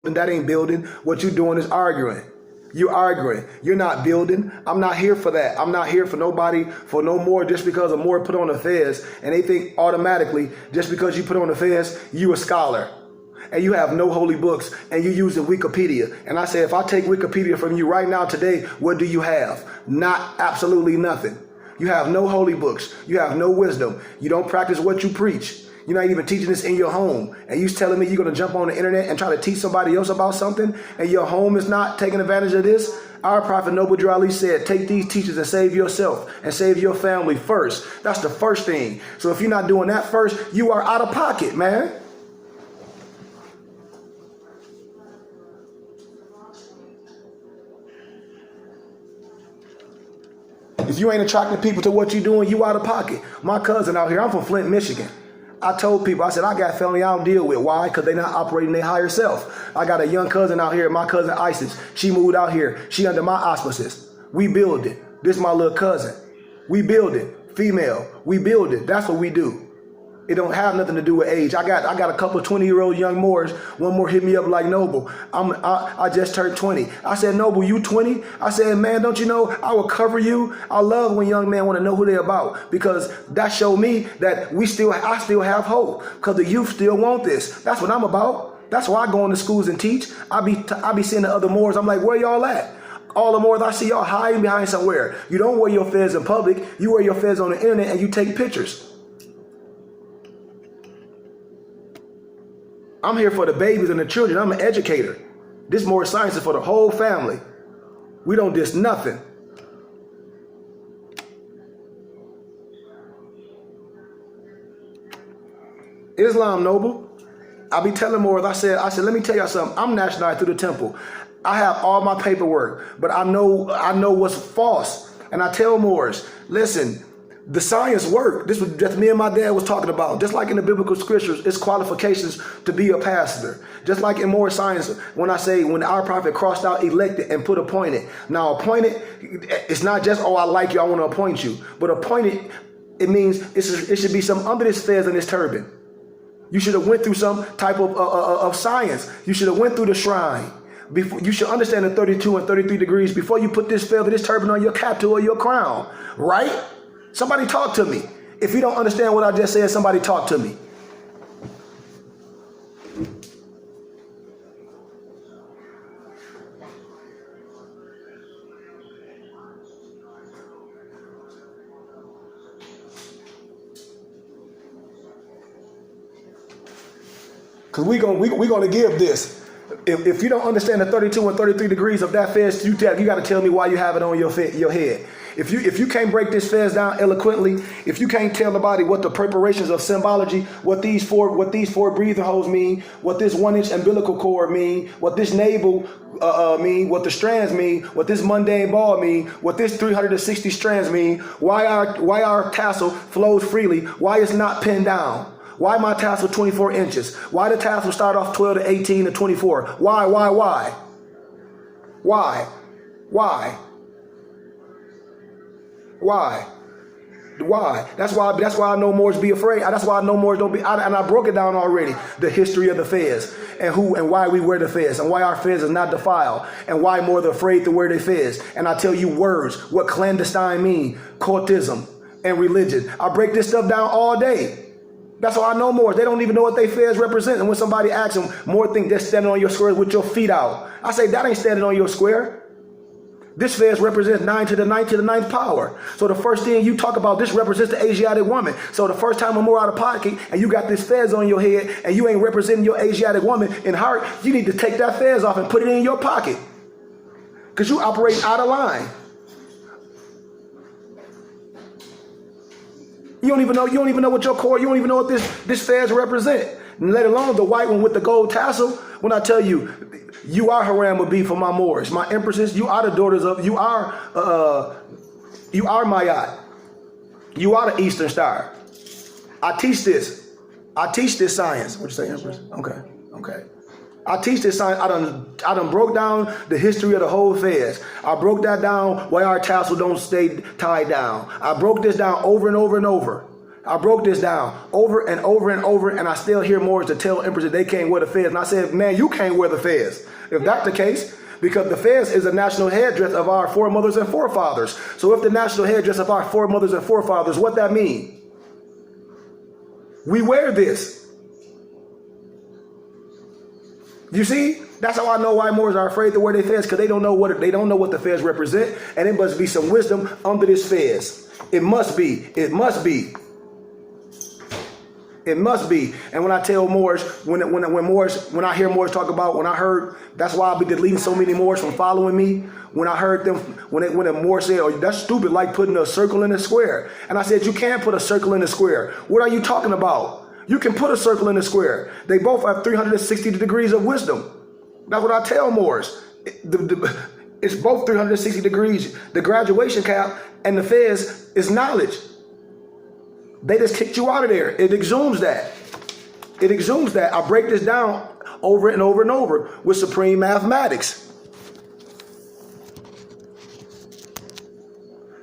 And that ain't building. What you're doing is arguing. You're arguing. You're not building. I'm not here for that. I'm not here for nobody, for no more just because a Moor put on a fez and they think automatically just because you put on a fez, you a scholar. And you have no holy books and you use the Wikipedia. And I say, if I take Wikipedia from you right now today, what do you have? Not absolutely nothing. You have no holy books. You have no wisdom. You don't practice what you preach. You're not even teaching this in your home. And you're telling me you're going to jump on the internet and try to teach somebody else about something and your home is not taking advantage of this? Our prophet Noble Drew Ali said, take these teachers and save yourself and save your family first. That's the first thing. So if you're not doing that first, you are out of pocket, man. If you ain't attracting people to what you're doing, you out of pocket. My cousin out here, I'm from Flint, Michigan. I told people, I said, I got family I don't deal with. Why? Because they're not operating their higher self. I got a young cousin out here, my cousin Isis. She moved out here. She under my auspices. We build it. This is my little cousin. We build it. Female. We build it. That's what we do. It don't have nothing to do with age. I got a couple of 20-year-old young Moors. One more hit me up like, Noble, I just turned 20. I said, Noble, you 20? I said, man, don't you know I will cover you? I love when young men want to know who they're about, because that showed me that I still have hope, because the youth still want this. That's what I'm about. That's why I go into schools and teach. I be seeing the other Moors. I'm like, where y'all at? All the Moors I see y'all hiding behind somewhere. You don't wear your fez in public. You wear your fez on the internet and you take pictures. I'm here for the babies and the children. I'm an educator. This Moorish science is for the whole family. We don't diss nothing. Islam, Noble. I be telling Moors, I said, let me tell y'all something. I'm nationalized through the temple. I have all my paperwork, but I know what's false. And I tell Moors, listen, the science work. This was just me and my dad was talking about. Just like in the biblical scriptures, it's qualifications to be a pastor. Just like in Moorish science, when our prophet crossed out elected and put appointed. Now appointed, it's not just, oh, I like you, I want to appoint you. But appointed, it means it should be some under this fez and this turban. You should have went through some type of science. You should have went through the shrine. You should understand the 32 and 33 degrees before you put this feather, this turban on your cap or your crown, right? Somebody talk to me. If you don't understand what I just said, somebody talk to me. Because we're gonna give this. If you don't understand the 32 and 33 degrees of that fez, you got to tell me why you have it on your head. If you can't break this fez down eloquently, if you can't tell the body what the preparations of symbology, what these four breathing holes mean, what this 1-inch umbilical cord mean, what this navel mean, what the strands mean, what this mundane ball mean, what this 360 strands mean, why our tassel flows freely, why it's not pinned down. Why my tassel 24 inches? Why the tassel start off 12 to 18 to 24? Why? That's why I know Moors be afraid. That's why I know Moors don't be. And I broke it down already. The history of the fez and who and why we wear the fez and why our fez is not defiled and why Moors are afraid to wear their fez. And I tell you words, what clandestine mean, cultism and religion. I break this stuff down all day. That's why I know Moors. They don't even know what they fez represent. And when somebody asks them, Moor think they're standing on your square with your feet out. I say, that ain't standing on your square. This fez represents 9 to the 9 to the 9th power. So the first thing you talk about, this represents the Asiatic woman. So the first time a Moor out of pocket and you got this fez on your head and you ain't representing your Asiatic woman in heart, you need to take that fez off and put it in your pocket. Because you operate out of line. You don't even know what your core, you don't even know what this fez represent. Let alone the white one with the gold tassel. When I tell you, you are Haram would be for my Moors, my empresses, you are the daughters of, you are Mayat. You are the Eastern Star. I teach this science. What'd you say, Empress? Okay. I teach this science. I done broke down the history of the whole fez. I broke that down why our tassel don't stay tied down. I broke this down over and over and over. I broke this down over and over and over, and I still hear Moors to tell emperors that they can't wear the fez. And I said, man, you can't wear the fez. If that's the case, because the fez is the national headdress of our foremothers and forefathers. So if the national headdress of our foremothers and forefathers, what that mean? We wear this. You see? That's how I know why Moors are afraid to wear their fez, because they don't know what the fez represent, and it must be some wisdom under this fez. It must be. It must be. It must be. And when I tell Moors, when I hear Moors talk about, that's why I'll be deleting so many Moors from following me. When I heard them, when a Moor said, oh, that's stupid, like putting a circle in a square. And I said, you can't put a circle in a square. What are you talking about? You can put a circle in a square. They both have 360 degrees of wisdom. That's what I tell Moors. It's both 360 degrees. The graduation cap and the fez is knowledge. They just kicked you out of there. It exhumes that. It exhumes that. I break this down over and over and over with supreme mathematics.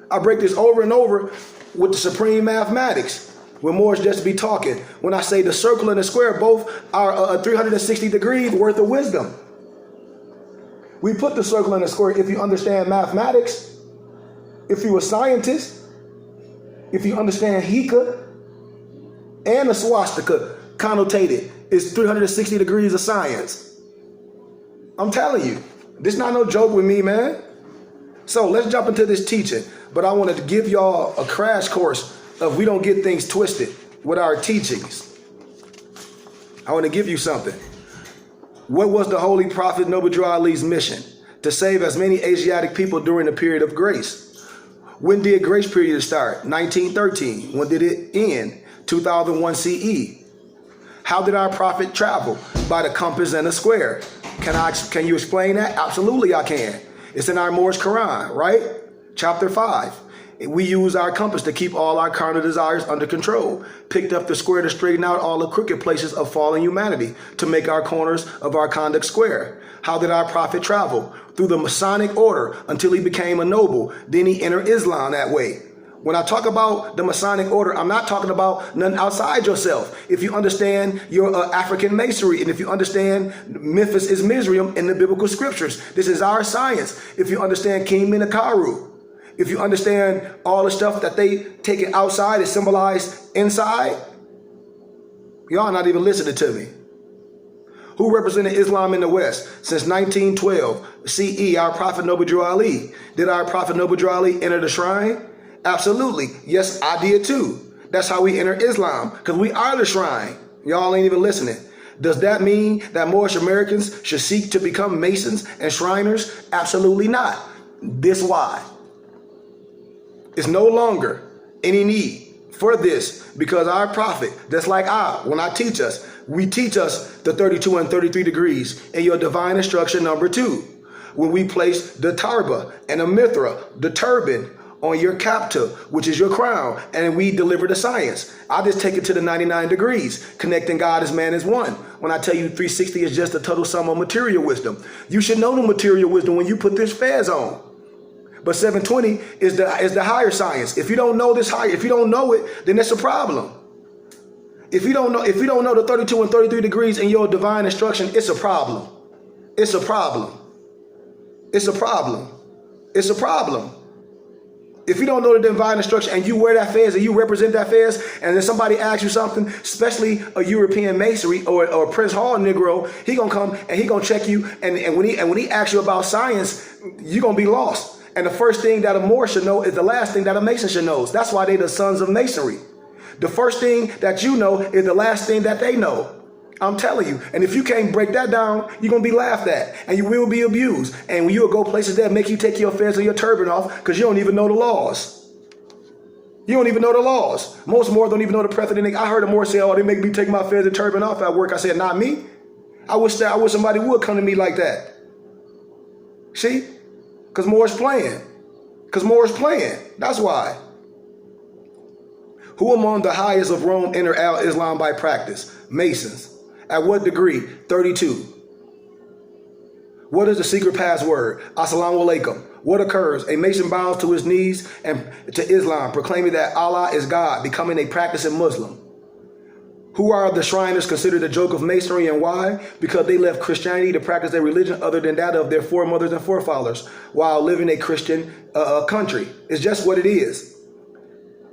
I break this over and over with the supreme mathematics. When Moors just be talking. When I say the circle and the square, both are 360 degrees worth of wisdom. We put the circle and the square if you understand mathematics, if you're a scientist, if you understand Hika, and the swastika connotated is 360 degrees of science. I'm telling you, this not no joke with me, man. So let's jump into this teaching. But I wanted to give y'all a crash course of we don't get things twisted with our teachings. I want to give you something. What was the Holy Prophet Noble Drew Ali's mission? To save as many Asiatic people during the period of grace. When did grace period start? 1913. When did it end? 2001 CE. How did our prophet travel? By the compass and the square. Can you explain that? Absolutely I can. It's in our Moorish Quran, right? Chapter 5. We use our compass to keep all our carnal desires under control. Picked up the square to straighten out all the crooked places of fallen humanity, to make our corners of our conduct square. How did our prophet travel? Through the Masonic order until he became a noble. Then he entered Islam that way. When I talk about the Masonic order, I'm not talking about nothing outside yourself. If you understand your African masonry, and if you understand Memphis is Mizraim in the biblical scriptures, this is our science. If you understand King Menakaru, if you understand all the stuff that they take it outside is symbolized inside, y'all not even listening to me. Who represented Islam in the West since 1912 CE? Our Prophet Noble Drew Ali. Did our Prophet Noble Drew Ali enter the shrine? Absolutely. Yes, I did too. That's how we enter Islam, because we are the shrine. Y'all ain't even listening. Does that mean that Moorish Americans should seek to become Masons and Shriners? Absolutely not. This why. It's no longer any need for this, because our prophet, just like when I teach us, we teach us the 32 and 33 degrees in your divine instruction number 2. When we place the tarba and the mithra, the turban, on your capta, which is your crown, and we deliver the science. I just take it to the 99 degrees, connecting God as man as one. When I tell you 360 is just the total sum of material wisdom, you should know the material wisdom when you put this fez on. But 720 is the higher science. If you don't know this higher, if you don't know it, then that's a problem. If you don't know the 32 and 33 degrees in your divine instruction, it's a problem. It's a problem. It's a problem. It's a problem. If you don't know the divine instruction and you wear that fez and you represent that fez, and then somebody asks you something, especially a European masonry or a Prince Hall Negro, he gonna come and he gonna check you, and when he asks you about science, you're gonna be lost. And the first thing that a Moor should know is the last thing that a Mason should know. That's why they're the sons of masonry. The first thing that you know is the last thing that they know. I'm telling you. And if you can't break that down, you're going to be laughed at and you will be abused. And you'll go places that make you take your fez or your turban off because you don't even know the laws. You don't even know the laws. Most Moors don't even know the precedent. I heard a Moor say, oh, they make me take my fez and turban off at work. I said, not me. I wish somebody would come to me like that. See? Because Moors playing. Because Moors playing. That's why. Who among the highest of Rome enter Al-Islam by practice? Masons. At what degree? 32. What is the secret password? Assalamu alaikum. What occurs? A Mason bows to his knees and to Islam, proclaiming that Allah is God, becoming a practicing Muslim. Who are the Shriners considered a joke of Masonry and why? Because they left Christianity to practice their religion other than that of their foremothers and forefathers while living a Christian country. It's just what it is.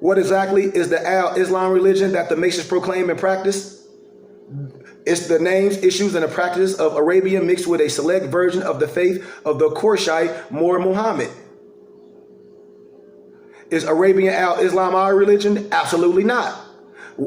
What exactly is the Al-Islam religion that the Masons proclaim and practice? It's the names, issues, and the practice of Arabian mixed with a select version of the faith of the Qurayshite Moor Muhammad. Is Arabian Al-Islam our religion? Absolutely not.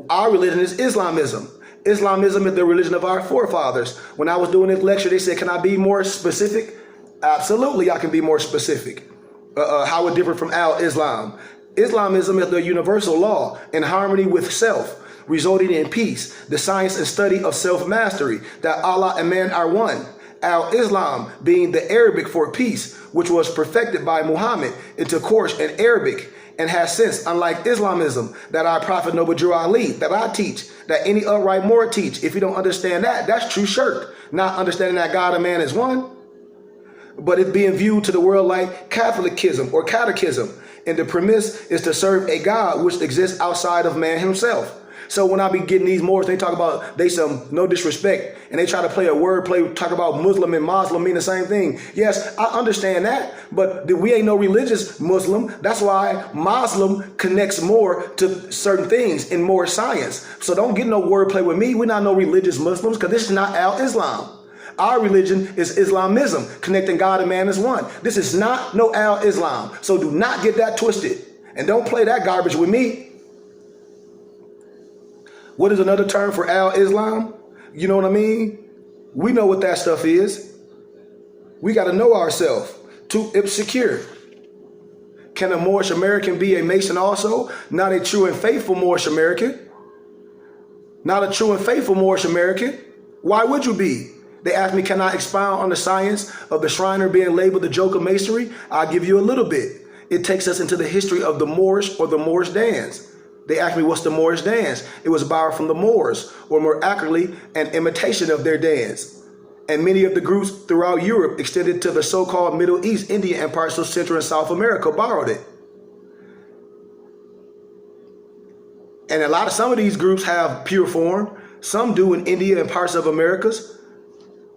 Our religion is Islamism. Islamism is the religion of our forefathers. When I was doing this lecture, they said, can I be more specific? Absolutely, I can be more specific. How it differs from Al-Islam. Islamism is the universal law in harmony with self, resulting in peace, the science and study of self-mastery, that Allah and man are one. Al-Islam being the Arabic for peace, which was perfected by Muhammad into course in Arabic, and has since, unlike Islamism, that our Prophet Noble Drew Ali, that I teach, that any upright Moor teach. If you don't understand that, that's true shirk. Not understanding that God and man is one, but it's being viewed to the world like Catholicism or catechism. And the premise is to serve a God which exists outside of man himself. So when I be getting these Moors, they talk about, they some no disrespect, and they try to play a word play, talk about Muslim and Muslim mean the same thing. Yes, I understand that, but we ain't no religious Muslim. That's why Muslim connects more to certain things in more science. So don't get no word play with me. We're not no religious Muslims, because this is not Al-Islam. Our religion is Islamism, connecting God and man as one. This is not no Al-Islam. So do not get that twisted, and don't play that garbage with me. What is another term for Al-Islam? You know what I mean? We know what that stuff is. We got to know ourselves. To secure. Can a Moorish American be a Mason also? Not a true and faithful Moorish American. Not a true and faithful Moorish American. Why would you be? They asked me, can I expound on the science of the Shriner being labeled the joke of Masonry? I'll give you a little bit. It takes us into the history of the Moorish or the Moorish dance. They asked me, what's the Moorish dance? It was borrowed from the Moors, or more accurately, an imitation of their dance. And many of the groups throughout Europe extended to the so-called Middle East, India, and parts of Central and South America borrowed it. And some of these groups have pure form. Some do in India and parts of Americas.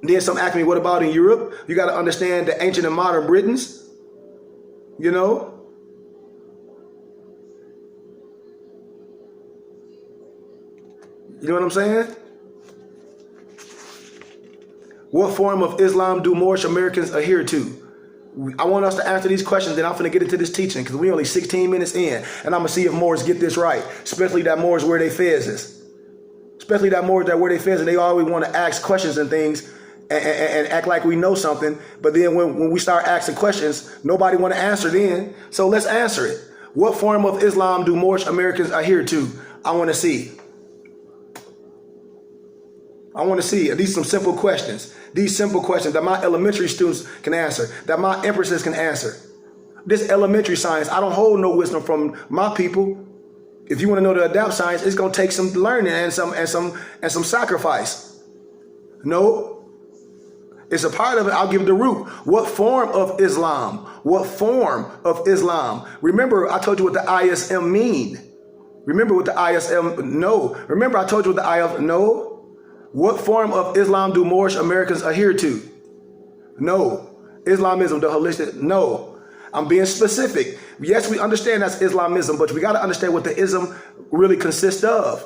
And then some ask me, what about in Europe? You got to understand the ancient and modern Britons, you know? You know what I'm saying? What form of Islam do Moorish Americans adhere to? I want us to answer these questions, and I'm going to get into this teaching because we're only 16 minutes in, and I'm going to see if Moors get this right, especially that Moors where they fez is. Especially that Moors that where they fez, and they always want to ask questions and things and act like we know something, but then when we start asking questions, nobody want to answer then. So let's answer it. What form of Islam do Moorish Americans adhere to? I want to see. I want to see these some simple questions. These simple questions that my elementary students can answer, that my empresses can answer. This elementary science, I don't hold no wisdom from my people. If you want to know the adapt science, it's gonna take some learning and some sacrifice. No, it's a part of it. I'll give the root. What form of Islam? What form of Islam? Remember, I told you what the ISM mean. Remember what the ISM no. Remember, I told you what the ISM no. What form of Islam do Moorish Americans adhere to? No. Islamism, the holistic, no. I'm being specific. Yes, we understand that's Islamism, but we got to understand what the ism really consists of.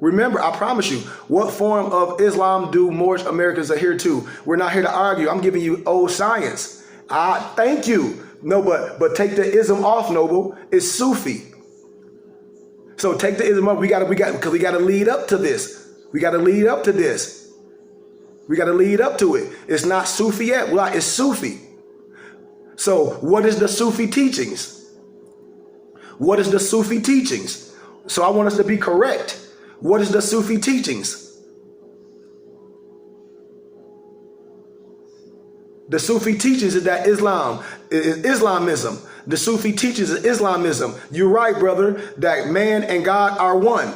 Remember, I promise you, what form of Islam do Moorish Americans adhere to? We're not here to argue. I'm giving you old science. Thank you. No, but take the ism off, Noble. It's Sufi. So take the ism off. Because we got to lead up to this. We got to lead up to this. We got to lead up to it. It's not Sufi yet. Well, it's Sufi. So what is the Sufi teachings? What is the Sufi teachings? So I want us to be correct. What is the Sufi teachings? The Sufi teachings is that Islam is Islamism. The Sufi teachings is Islamism. You're right, brother, that man and God are one.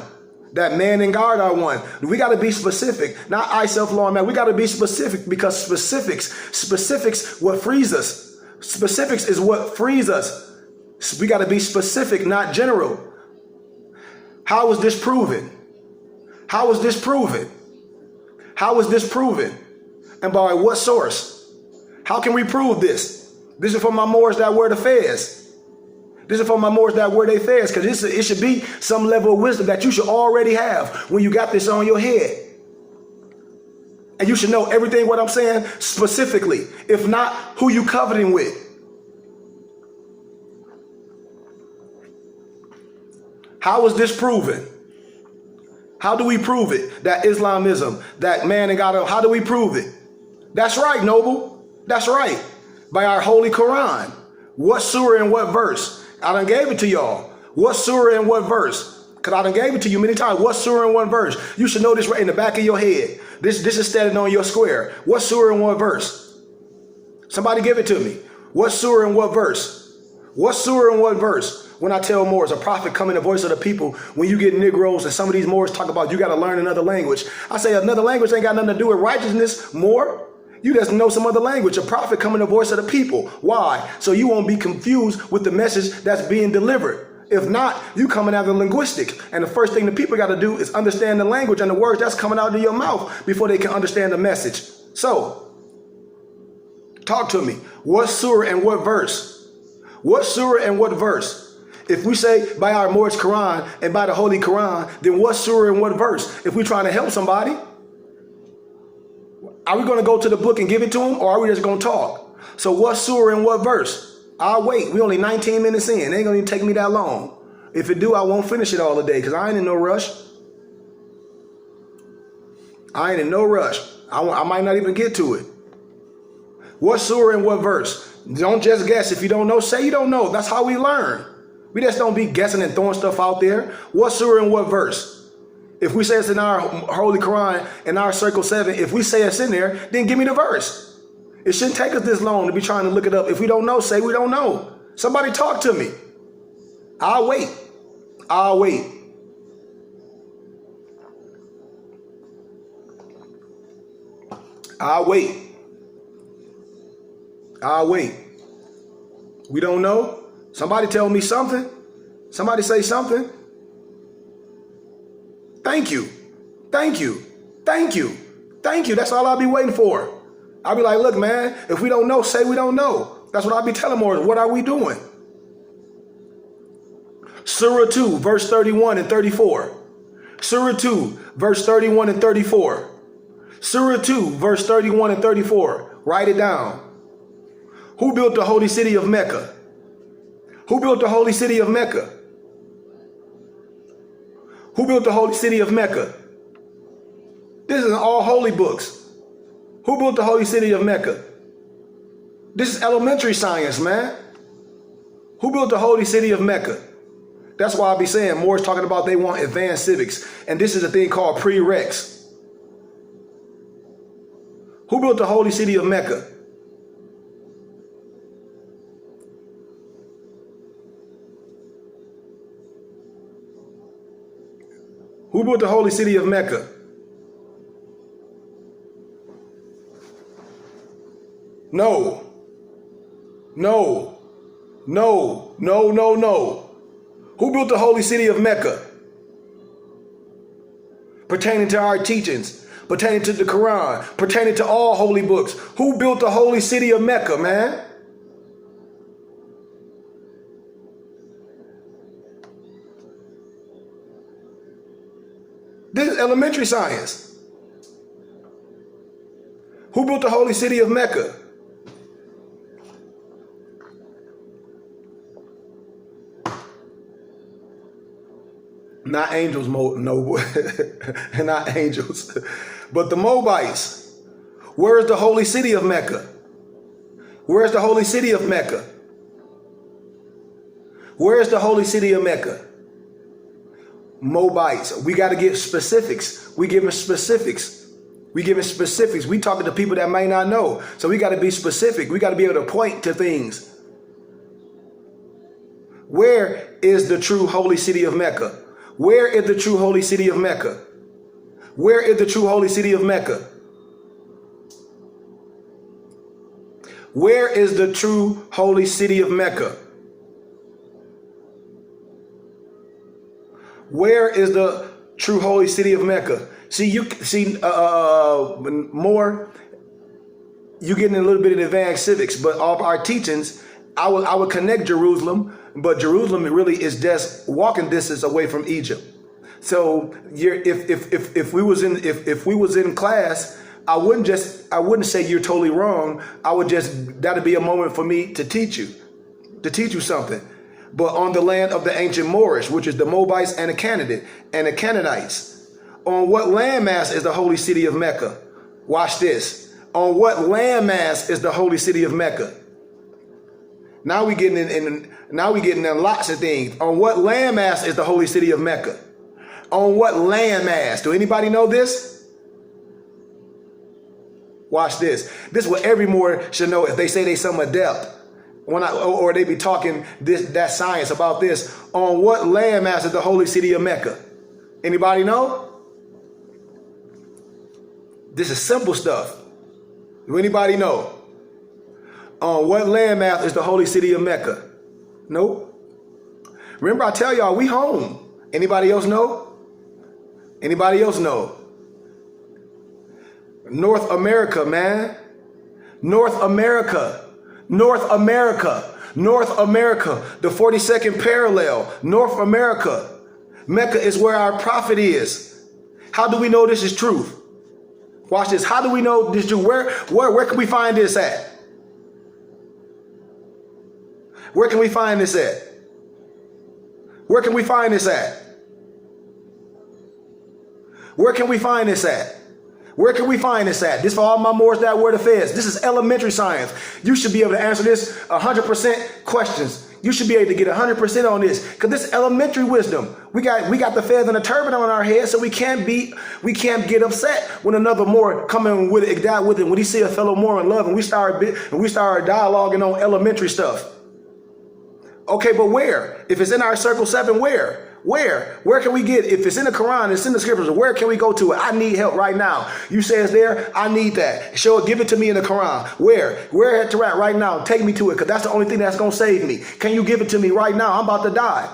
That man and God are one. We got to be specific, not I self-law man. We got to be specific because specifics what frees us. Specifics is what frees us. We got to be specific, not general. How is this proven? How is this proven? How is this proven? And by what source? How can we prove this? This is for my Moors that wear the fez. This is for my Moors that wear their fez, because it should be some level of wisdom that you should already have when you got this on your head. And you should know everything what I'm saying specifically. If not, who you coveting with? How is this proven? How do we prove it? That Islamism, that man and God, how do we prove it? That's right, Noble. That's right. By our Holy Quran. What surah and what verse? I done gave it to y'all. What surah and what verse? Because I done gave it to you many times. What surah and what verse? You should know this right in the back of your head. This is standing on your square. What surah and what verse? Somebody give it to me. What surah and what verse? What surah and what verse? When I tell Moors, a prophet come in the voice of the people, when you get Negroes and some of these Moors talk about you got to learn another language. I say another language ain't got nothing to do with righteousness, Moor. You just know some other language. A prophet come in the voice of the people. Why? So you won't be confused with the message that's being delivered. If not, you coming out of linguistics. And the first thing the people got to do is understand the language and the words that's coming out of your mouth before they can understand the message. So, talk to me. What surah and what verse? What surah and what verse? If we say by our Moorish Quran and by the Holy Quran, then what surah and what verse? If we're trying to help somebody, are we going to go to the book and give it to them, or are we just going to talk? So what surah and what verse? I'll wait. We only 19 minutes in. It ain't going to take me that long. If it do, I won't finish it all today because I ain't in no rush. I ain't in no rush. I might not even get to it. What surah and what verse? Don't just guess. If you don't know, say you don't know. That's how we learn. We just don't be guessing and throwing stuff out there. What surah and what verse? If we say it's in our Holy Quran, in our Circle 7, if we say it's in there, then give me the verse. It shouldn't take us this long to be trying to look it up. If we don't know, say we don't know. Somebody talk to me. I'll wait. I'll wait. I'll wait. I'll wait. We don't know? Somebody tell me something. Somebody say something. Thank you. Thank you. Thank you. Thank you. That's all I'll be waiting for. I'll be like, look, man, if we don't know, say we don't know. That's what I'll be telling more. What are we doing? Surah 2, verse 31 and 34. Surah 2, verse 31 and 34. Surah 2, verse 31 and 34. Write it down. Who built the holy city of Mecca? Who built the holy city of Mecca? Who built the holy city of Mecca? This is all holy books. Who built the holy city of Mecca? This is elementary science, man. Who built the holy city of Mecca? That's why I be saying Moors talking about they want advanced civics. And this is a thing called prereqs. Who built the holy city of Mecca? Who built the holy city of Mecca? No. No. No. No, no, no. Who built the holy city of Mecca? Pertaining to our teachings, pertaining to the Quran, pertaining to all holy books. Who built the holy city of Mecca, man? This is elementary science. Who built the holy city of Mecca? Not angels, no, not angels, but the Moabites. Where is the holy city of Mecca? Where is the holy city of Mecca? Where is the holy city of Mecca? Moabites. We got to give specifics. We giving specifics. We giving specifics. We talking to people that may not know. So we got to be specific. We got to be able to point to things. Where is the true holy city of Mecca? Where is the true holy city of Mecca? Where is the true holy city of Mecca? Where is the true holy city of Mecca? Where is the true holy city of Mecca? See, more. You getting a little bit in advanced civics, but all of our teachings, I would connect Jerusalem, but Jerusalem really is just walking distance away from Egypt. So if we was in class, I wouldn't say you're totally wrong. That'd be a moment for me to teach you something. But on the land of the ancient Moorish, which is the Moabites and the Canaanites, on what landmass is the holy city of Mecca? Watch this. On what landmass is the holy city of Mecca? Now we getting in lots of things. On what landmass is the holy city of Mecca? On what landmass? Do anybody know this? Watch this. This is what every Moor should know if they say they some adept. Or they be talking that science about this. On what landmass is the holy city of Mecca? Anybody know? This is simple stuff. Do anybody know? On what landmass is the holy city of Mecca? Nope. Remember, I tell y'all, we home. Anybody else know? Anybody else know? North America, man. North America. North America. North America. The 42nd parallel. North America. Mecca is where our prophet is. How do we know this is truth? Watch this. How do we know this? Where can we find this at? Where can we find this at? Where can we find this at? Where can we find this at? Where can we find this at? This for all my Moors that wear the fez. This is elementary science. You should be able to answer this 100% questions. You should be able to get 100% on this, because this is elementary wisdom. We got the fez and the turban on our head, so we can't get upset when another Moor coming with it when he see a fellow Moor in love, and we start dialoguing on elementary stuff. Okay, but where? If it's in our circle 7, where? Where can we get? If it's in the Quran, it's in the scriptures, where can we go to it? I need help right now. You say it's there, I need that. Show it, give it to me in the Quran. Where at Tarat right now? Take me to it, because that's the only thing that's going to save me. Can you give it to me right now? I'm about to die.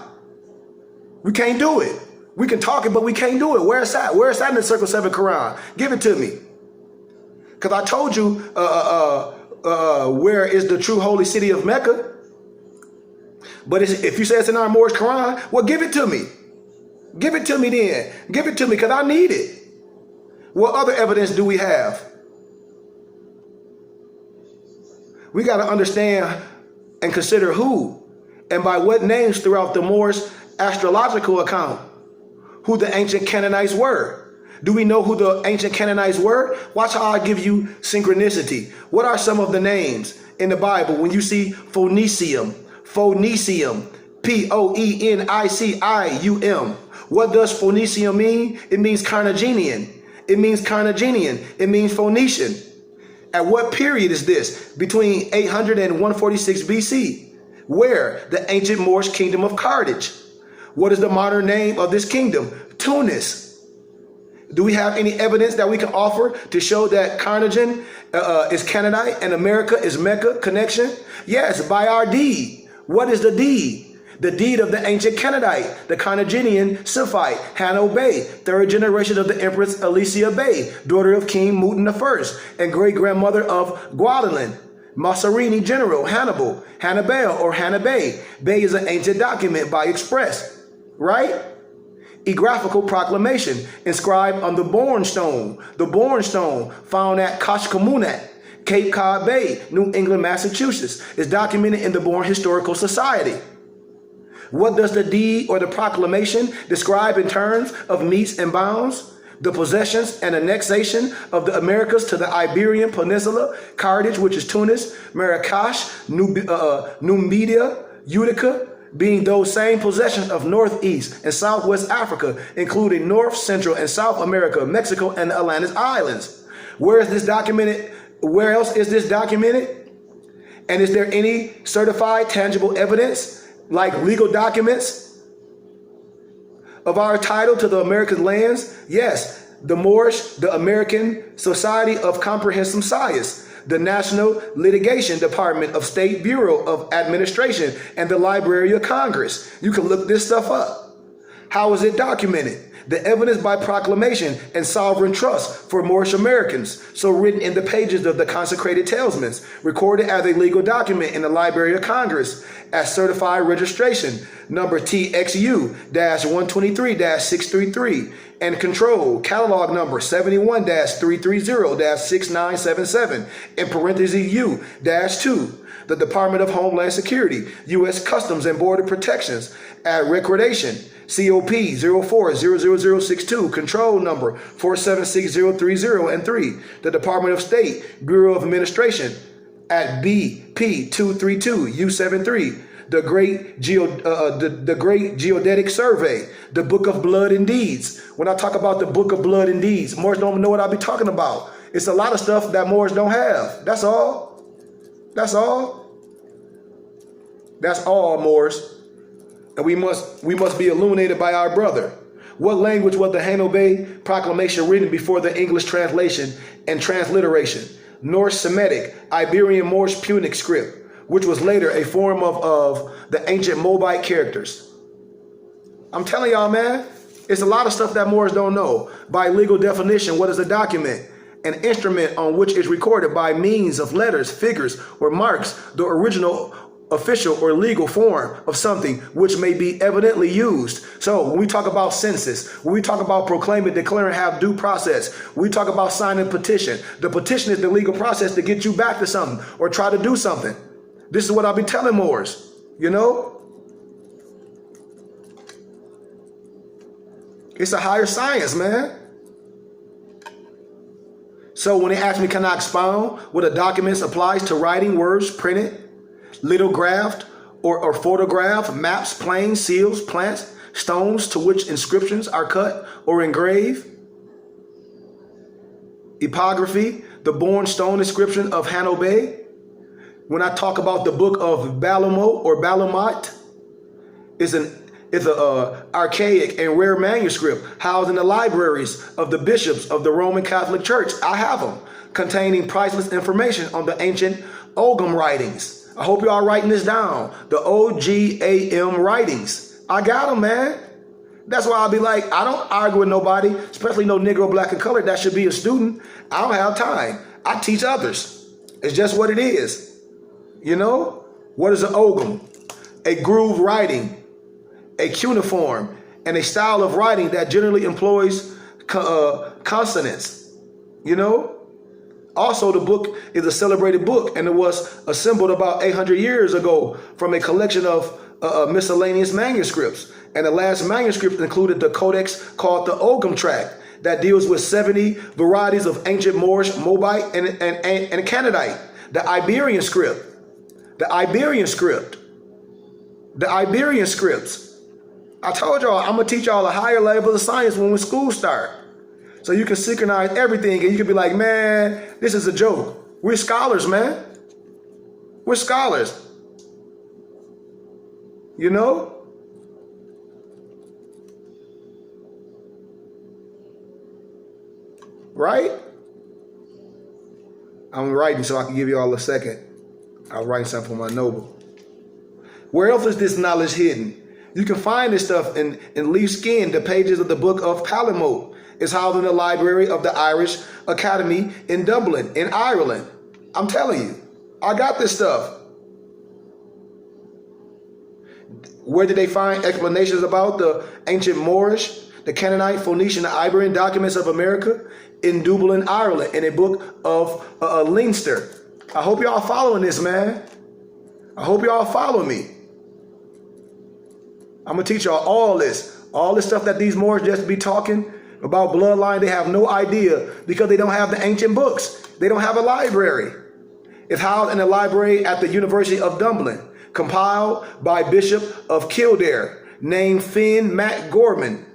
We can't do it. We can talk it, but we can't do it. Where it's at? Where it's at in the circle 7 Quran? Give it to me. Because I told you where is the true holy city of Mecca. But if you say it's in our Moorish Quran, well, give it to me. Give it to me then. Give it to me, because I need it. What other evidence do we have? We got to understand and consider who and by what names throughout the Moorish astrological account, who the ancient Canaanites were. Do we know who the ancient Canaanites were? Watch how I give you synchronicity. What are some of the names in the Bible when you see Phoenicium? Phoenicium, Poenicium. What does Phoenicium mean? It means Carthaginian. It means Carthaginian. It means Phoenician. At what period is this? Between 800 and 146 BC. Where? The ancient Moorish kingdom of Carthage. What is the modern name of this kingdom? Tunis. Do we have any evidence that we can offer to show that Carthagin is Canaanite and America is Mecca connection? Yes, by our deed. What is the deed? The deed of the ancient Canaanite, the Carthaginian Siphite, Hanno Bey, third generation of the Empress Alicia Bey, daughter of King Mutin I, and great-grandmother of Guadalin, Masserini General, Hannibal, Hannibal, or Hannibay. Bey is an ancient document by express, right? Egraphical proclamation inscribed on the Bourne Stone found at Kashkamunat, Cape Cod Bay, New England, Massachusetts, is documented in the Bourne Historical Society. What does the deed or the proclamation describe in terms of metes and bounds? The possessions and annexation of the Americas to the Iberian Peninsula, Carthage, which is Tunis, Marrakesh, Numidia, Utica, being those same possessions of Northeast and Southwest Africa, including North, Central, and South America, Mexico, and the Atlantis Islands. Where is this documented? Where else is this documented? And is there any certified tangible evidence, like legal documents, of our title to the American lands? Yes, the Moorish, the American Society of Comprehensive Science, the National Litigation Department of State Bureau of Administration, and the Library of Congress. You can look this stuff up. How is it documented? The evidence by proclamation and sovereign trust for Moorish Americans, so written in the pages of the consecrated talismans, recorded as a legal document in the Library of Congress, as certified registration number TXU-123-633, and control catalog number 71-330-6977, in parentheses U-2. The Department of Homeland Security, U.S. Customs and Border Protections, at recordation COP 04-00062, control number 476030 and 3. The Department of State, Bureau of Administration, at BP 232 U73. The Great Geodetic Survey, the Book of Blood and Deeds. When I talk about the Book of Blood and Deeds, Moors don't know what I'll be talking about. It's a lot of stuff that Moors don't have. That's all. That's all. That's all, Moors. And we must be illuminated by our brother. What language was the Hanobay Proclamation written before the English translation and transliteration? Norse Semitic, Iberian Moorish Punic script, which was later a form of the ancient Moabite characters. I'm telling y'all, man, it's a lot of stuff that Moors don't know. By legal definition, what is a document? An instrument on which is recorded by means of letters, figures, or marks, the original official or legal form of something which may be evidently used. So when we talk about census, when we talk about proclaiming, declaring, have due process, when we talk about signing petition, the petition is the legal process to get you back to something or try to do something. This is what I'll be telling Moors, you know? It's a higher science, man. So when they ask me, can I expound what a document applies to writing, words, printed, lithographed, or photograph, maps, planes, seals, plants, stones to which inscriptions are cut or engraved, epigraphy, the born stone inscription of Hanobay. When I talk about the book of Balamo or Balamat, it's an archaic and rare manuscript housed in the libraries of the bishops of the Roman Catholic Church. I have them, containing priceless information on the ancient Ogham writings. I hope y'all writing this down. The OGAM writings. I got them, man. That's why I'll be like, I don't argue with nobody, especially no Negro, black, and colored that should be a student. I don't have time. I teach others. It's just what it is. You know? What is an Ogham? A groove writing, a cuneiform, and a style of writing that generally employs consonants. You know? Also, the book is a celebrated book, and it was assembled about 800 years ago from a collection of miscellaneous manuscripts. And the last manuscript included the codex called the Ogham Tract that deals with 70 varieties of ancient Moorish, Moabite, and Canaanite. The Iberian script. The Iberian script. The Iberian scripts. I told y'all I'm going to teach y'all a higher level of science when school start. So you can synchronize everything and you can be like, man, this is a joke. We're scholars, man. We're scholars. You know? Right? I'm writing so I can give you all a second. I'll write something for my noble. Where else is this knowledge hidden? You can find this stuff in leaf skin, the pages of the book of Palamode. It's housed in the library of the Irish Academy in Dublin, in Ireland. I'm telling you, I got this stuff. Where did they find explanations about the ancient Moorish, the Canaanite, Phoenician, and Iberian documents of America? In Dublin, Ireland, in a book of Leinster. I hope y'all following this, man. I hope y'all follow me. I'm going to teach y'all all this stuff that these Moors just be talking about bloodline. They have no idea because they don't have the ancient books. They don't have a library. It's housed in a library at the University of Dublin, compiled by Bishop of Kildare, named Finn Mac Gorman.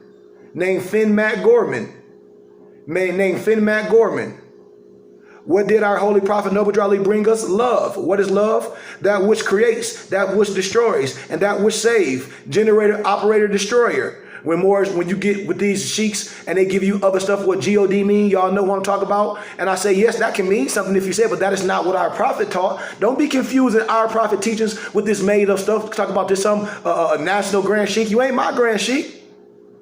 What did our holy prophet Numerology bring us? Love. What is love? That which creates, that which destroys, and that which saves. Generator, operator, destroyer. When you get with these sheiks and they give you other stuff, what God mean, y'all know what I'm talking about. And I say, yes, that can mean something if you say it, but that is not what our prophet taught. Don't be confusing our prophet teachings with this made up stuff. Talk about this some national grand sheik. You ain't my grand sheik.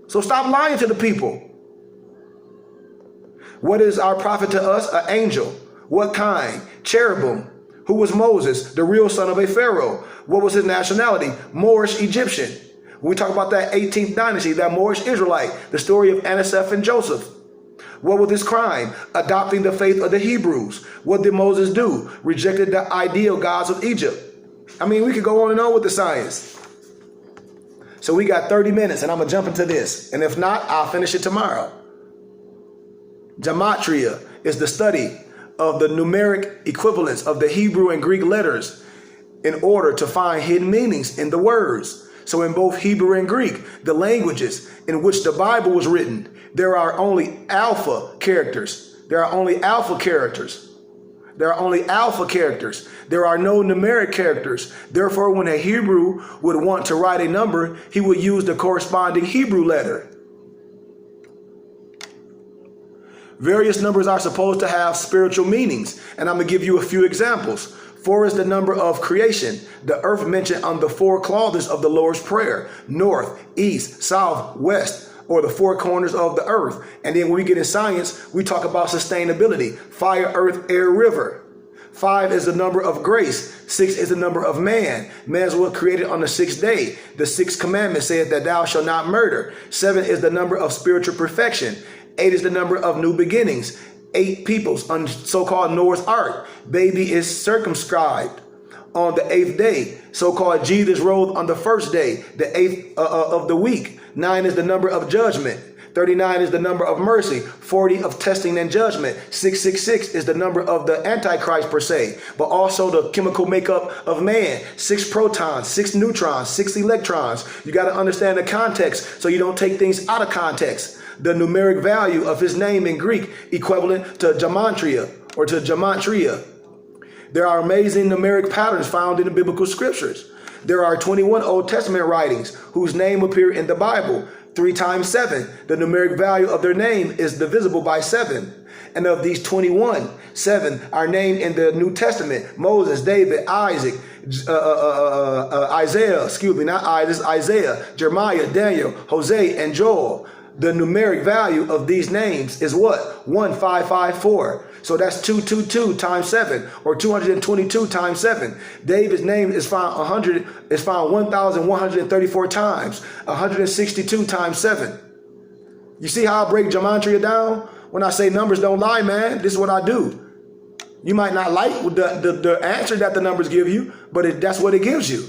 So stop lying to the people. What is our prophet to us? An angel. What kind? Cherubim. Who was Moses? The real son of a pharaoh. What was his nationality? Moorish Egyptian. When we talk about that 18th dynasty, that Moorish Israelite, the story of Anaseph and Joseph. What was his crime? Adopting the faith of the Hebrews. What did Moses do? Rejected the ideal gods of Egypt. I mean, we could go on and on with the science. So we got 30 minutes and I'm going to jump into this. And if not, I'll finish it tomorrow. Gematria is the study of the numeric equivalents of the Hebrew and Greek letters in order to find hidden meanings in the words. So in both Hebrew and Greek, the languages in which the Bible was written, there are only alpha characters. There are only alpha characters. There are only alpha characters. There are no numeric characters. Therefore, when a Hebrew would want to write a number, he would use the corresponding Hebrew letter. Various numbers are supposed to have spiritual meanings, and I'm going to give you a few examples. 4 is the number of creation, the earth mentioned on the 4 clauses of the Lord's Prayer: north, east, south, west, or the 4 corners of the earth. And then when we get in science, we talk about sustainability: fire, earth, air, river. 5 is the number of grace. 6 is the number of man. Man was created on the 6th day. The 6th commandment said that thou shalt not murder. 7 is the number of spiritual perfection. 8 is the number of new beginnings. 8 peoples on so-called Noah's Ark. Baby is circumscribed on the 8th day. So-called Jesus rose on the 1st day, the 8th of the week. 9 is the number of judgment. 39 is the number of mercy. 40 of testing and judgment. 666 is the number of the Antichrist per se, but also the chemical makeup of man. 6 protons, 6 neutrons, 6 electrons. You got to understand the context so you don't take things out of context. The numeric value of his name in Greek equivalent to Gematria or to Gematria. There are amazing numeric patterns found in the biblical scriptures. There are 21 Old Testament writings whose name appear in the Bible. 3 times 7. The numeric value of their name is divisible by 7. And of these 21, 7 are named in the New Testament: Moses, David, Isaac, Isaiah, Jeremiah, Daniel, Hosea, and Joel. The numeric value of these names is what? 1554. So that's 222 times 7, or 222 times 7. David's name is found 1,134 times, 162 times 7. You see how I break Gematria down? When I say numbers don't lie, man, this is what I do. You might not like the answer that the numbers give you, but that's what it gives you.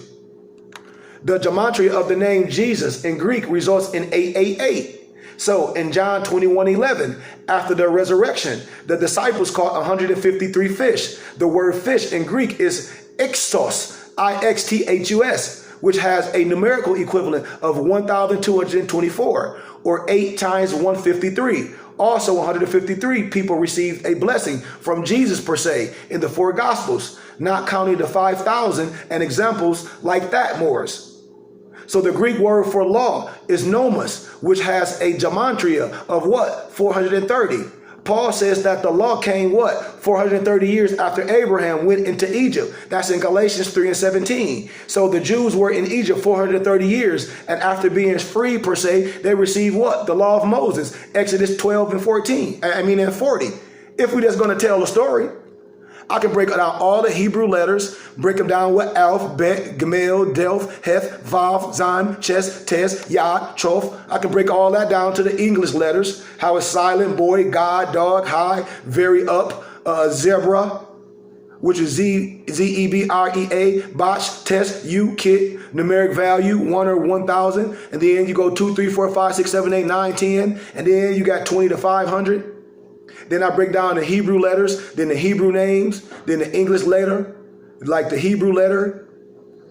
The Gematria of the name Jesus in Greek results in 888. So in John 21:11, after the resurrection, the disciples caught 153 fish. The word fish in Greek is ixtos, I-X-T-H-U-S, which has a numerical equivalent of 1,224, or 8 times 153. Also 153 people received a blessing from Jesus per se in the 4 Gospels, not counting the 5,000 and examples like that, Morris. So the Greek word for law is nomos, which has a gematria of what? 430. Paul says that the law came what? 430 years after Abraham went into Egypt. That's in Galatians 3:17. So the Jews were in Egypt 430 years, and after being free per se, they received what? The law of Moses, Exodus 12 and 14. And 40. If we're just going to tell the story, I can break down all the Hebrew letters, break them down with Alph, Bet, Gamel, Delph, Heth, Vav, Zan, Ches, Tes, Yod, Troph. I can break all that down to the English letters, how it's silent, boy, God, dog, high, very up, zebra, which is Z-E-B-R-E-A, botch, test, U, kit, numeric value, 1 or 1,000. And then you go 2, 3, 4, 5, 6, 7, 8, 9, 10. And then you got 20 to 500. Then I break down the Hebrew letters, then the Hebrew names, then the English letter, like the Hebrew letter: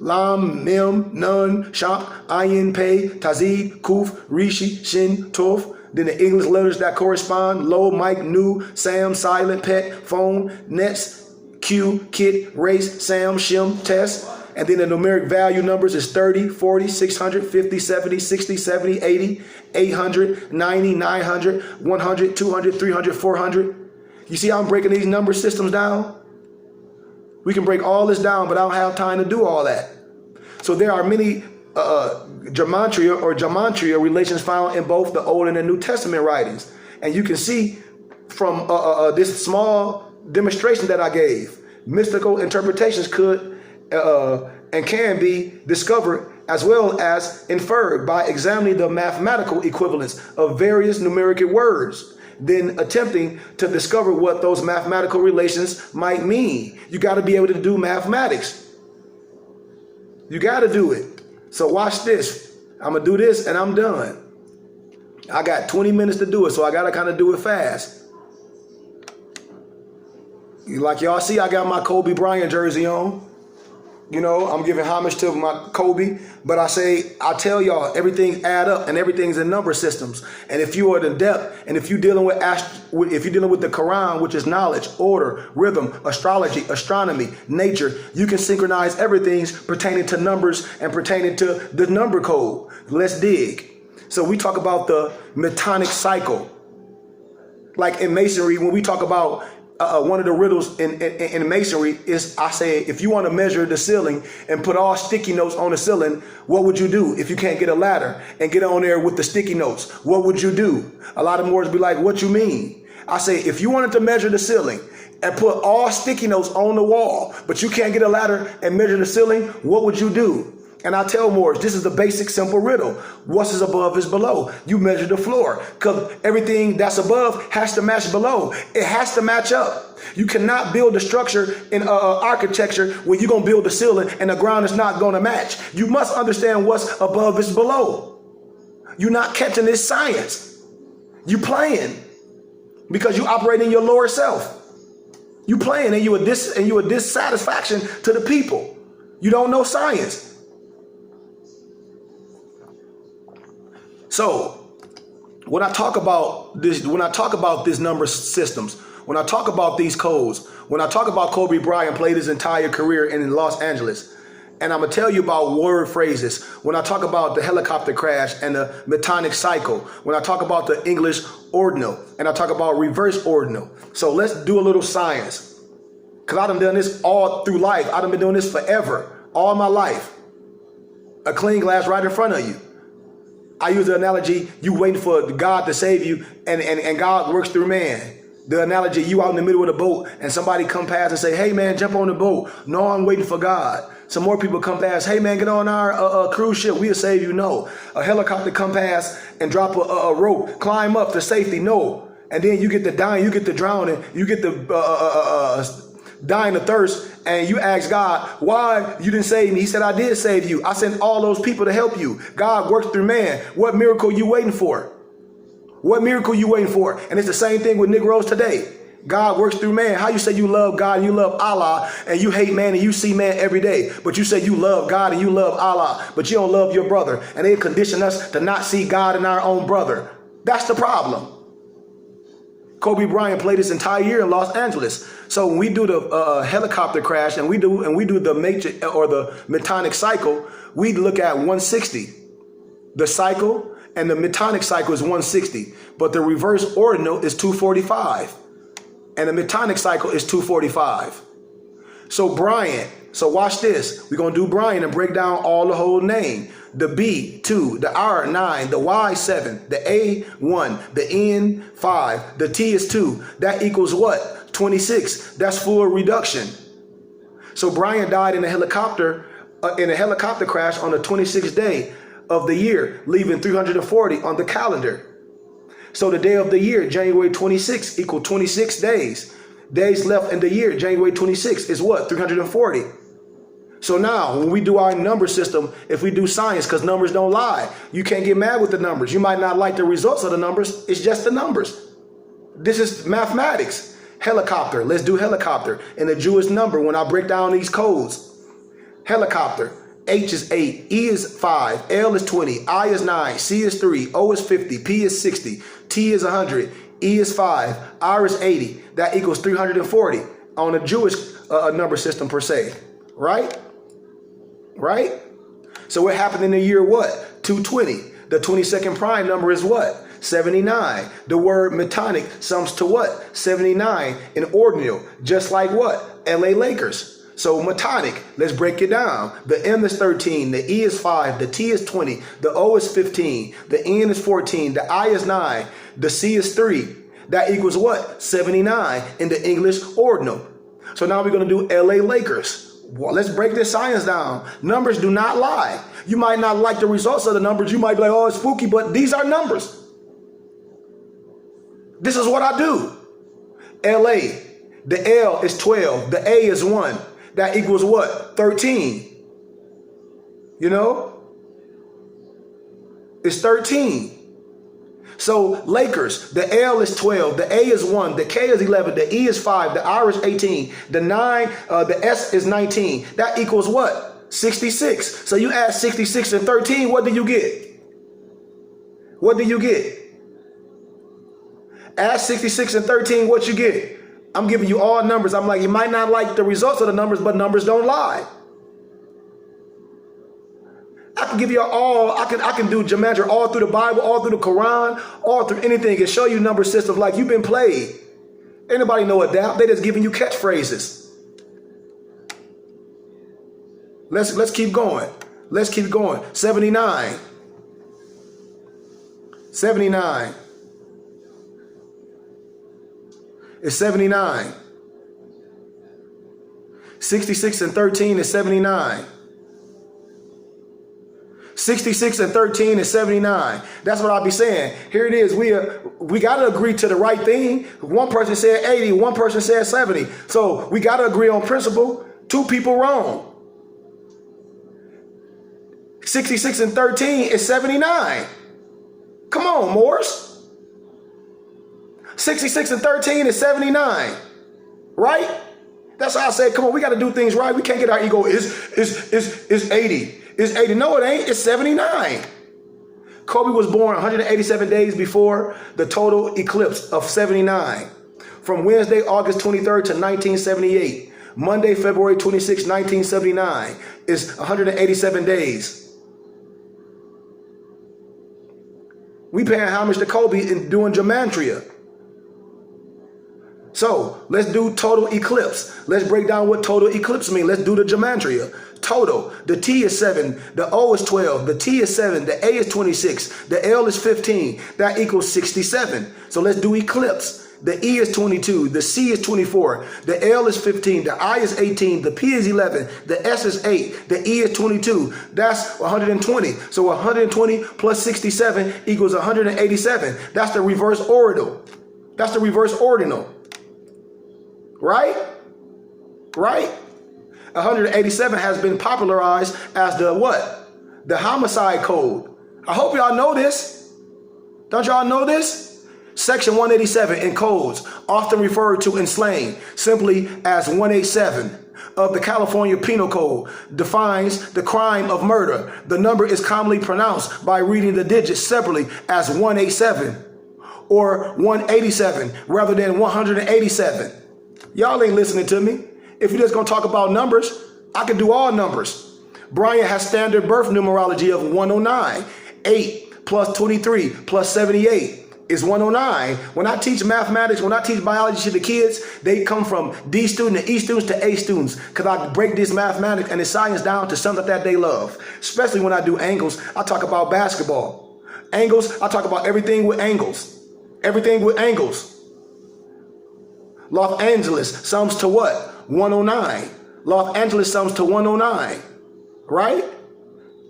Lam, Mem, Nun, Shak, Ayin, Pei, Tazid, Kuf, Rishi, Shin, Tov. Then the English letters that correspond: Lo, Mike, Nu, Sam, Silent, Pet, Phone, Nets, Q, Kit, Race, Sam, Shem, Tess. And then the numeric value numbers is 30, 40, 600, 50, 70, 60, 70, 80, 800, 90, 900, 100, 200, 300, 400. You see how I'm breaking these number systems down? We can break all this down, but I don't have time to do all that. So there are many Gematria relations found in both the Old and the New Testament writings. And you can see from this small demonstration that I gave, mystical interpretations could and can be discovered as well as inferred by examining the mathematical equivalents of various numeric words, then attempting to discover what those mathematical relations might mean. You got to be able to do mathematics. You got to do it. So watch this. I'm going to do this and I'm done. I got 20 minutes to do it, so I got to kind of do it fast. Like y'all see, I got my Kobe Bryant jersey on. You know, I'm giving homage to my Kobe, but I tell y'all, everything add up and everything's in number systems. And if you are the depth, and if you're dealing with the Quran, which is knowledge, order, rhythm, astrology, astronomy, nature, you can synchronize everything pertaining to numbers and pertaining to the number code. Let's dig. So we talk about the Metonic cycle. Like in masonry, when we talk about one of the riddles in masonry is, I say, if you want to measure the ceiling and put all sticky notes on the ceiling, what would you do if you can't get a ladder and get on there with the sticky notes? What would you do? A lot of Moors be like, what you mean? I say, if you wanted to measure the ceiling and put all sticky notes on the wall, but you can't get a ladder and measure the ceiling, what would you do? And I tell Moors, this is the basic simple riddle. What's above is below. You measure the floor, because everything that's above has to match below. It has to match up. You cannot build a structure in architecture where you're going to build the ceiling and the ground is not going to match. You must understand what's above is below. You're not catching this science. You playing because you operate in your lower self. You playing and you a dissatisfaction to the people. You don't know science. So when I talk about this number systems, when I talk about these codes, when I talk about Kobe Bryant played his entire career in Los Angeles, and I'm gonna tell you about word phrases, when I talk about the helicopter crash and the Metonic cycle, when I talk about the English ordinal, and I talk about reverse ordinal. So let's do a little science, because I done done this all through life. I done been doing this forever, all my life. A clean glass right in front of you. I use the analogy, you waiting for God to save you, and God works through man. The analogy, you out in the middle of the boat and somebody come past and say, hey man, jump on the boat. No, I'm waiting for God. Some more people come past, hey man, get on our cruise ship, we'll save you. No. A helicopter come past and drop a rope, climb up to safety. No. And then you get the dying, you get the drowning, you get the dying of thirst, and you ask God, why you didn't save me? He said, I did save you. I sent all those people to help you. God works through man. What miracle you waiting for? What miracle you waiting for? And it's the same thing with Negroes today. God works through man. How you say you love God and you love Allah and you hate man and you see man every day, but you say you love God and you love Allah, but you don't love your brother, and they condition us to not see God in our own brother. That's the problem. Kobe Bryant played his entire year in Los Angeles. So when we do the helicopter crash and we do the matrix or the Metonic cycle, we look at 160. The cycle and the Metonic cycle is 160, but the reverse ordinal is 245, and the Metonic cycle is 245. So Bryant. So watch this. We're gonna do Bryant and break down all the whole name. The B 2, the R 9, the Y 7, the A 1, the N 5, the T is 2. That equals what? 26. That's full reduction. So Bryant died in a helicopter crash on the 26th day of the year, leaving 340 on the calendar. So the day of the year, January 26, equal 26 days. Days left in the year, January 26 is what? 340. So now when we do our number system, if we do science, because numbers don't lie, you can't get mad with the numbers. You might not like the results of the numbers. It's just the numbers. This is mathematics. Helicopter. Let's do helicopter. And the Jewish number, when I break down these codes, helicopter, H is 8, E is 5, L is 20, I is 9, C is 3, O is 50, P is 60, T is 100, E is 5, R is 80. That equals 340 on a Jewish number system per se, right? right? So what happened in the year what? 220. The 22nd prime number is what? 79. The word Metonic sums to what? 79 in ordinal, just like what? LA Lakers. So Metonic, let's break it down. The M is 13, the E is 5, the T is 20, the O is 15, the N is 14, the I is 9, the C is 3. That equals what? 79 in the English ordinal. So now we're going to do LA Lakers. Well, let's break this science down. Numbers do not lie. You might not like the results of the numbers. You might be like, oh, it's spooky, but these are numbers. This is what I do. LA, the L is 12, the A is 1. That equals what? 13. You know? It's 13. So Lakers, the L is 12, the A is 1, the K is 11, the E is 5, the R is 18, the 9, the S is 19. That equals what? 66. So you add 66 and 13, what do you get? What do you get? Add 66 and 13, what you get? I'm giving you all numbers. I'm like, you might not like the results of the numbers, but numbers don't lie. I can give you all, I can do Gematria all through the Bible, all through the Quran, all through anything and show you number systems like you've been played. Anybody know adapt? They just giving you catchphrases. Let's keep going. Let's keep going. 79. 79. It's 79. 66 and 13 is 79. 66 and 13 is 79. That's what I'll be saying. Here it is. We got to agree to the right thing. One person said 80, one person said 70. So we got to agree on principle. Two people wrong. 66 and 13 is 79. Come on, Moors. 66 and 13 is 79. Right? That's how I said, come on, we got to do things right. We can't get our ego. It's 80. It's 80. No, it ain't. It's 79. Kobe was born 187 days before the total eclipse of 79. From Wednesday, August 23rd to 1978. Monday, February 26, 1979 is 187 days. We paying homage to Kobe and doing Gematria. So let's do total eclipse. Let's break down what total eclipse means. Let's do the Gematria. Total, the T is 7, the O is 12, the T is 7, the A is 26, the L is 15. That equals 67. So let's do eclipse. The E is 22, the C is 24, the L is 15, the I is 18, the P is 11, the S is 8, the E is 22. That's 120. So 120 plus 67 equals 187. That's the reverse ordinal. That's the reverse ordinal. Right? Right? 187 has been popularized as the what? The homicide code. I hope y'all know this. Don't y'all know this? Section 187 in codes, often referred to in slang simply as 187 of the California Penal Code, defines the crime of murder. The number is commonly pronounced by reading the digits separately as 187 or 187 rather than 187. Y'all ain't listening to me. If you're just going to talk about numbers, I can do all numbers. Bryant has standard birth numerology of 109. 8 plus 23 plus 78 is 109. When I teach mathematics, when I teach biology to the kids, they come from D student to E students to A students because I break this mathematics and the science down to something that they love. Especially when I do angles, I talk about basketball. Angles, I talk about everything with angles. Everything with angles. Los Angeles sums to what? 109. Los Angeles sums to 109. Right?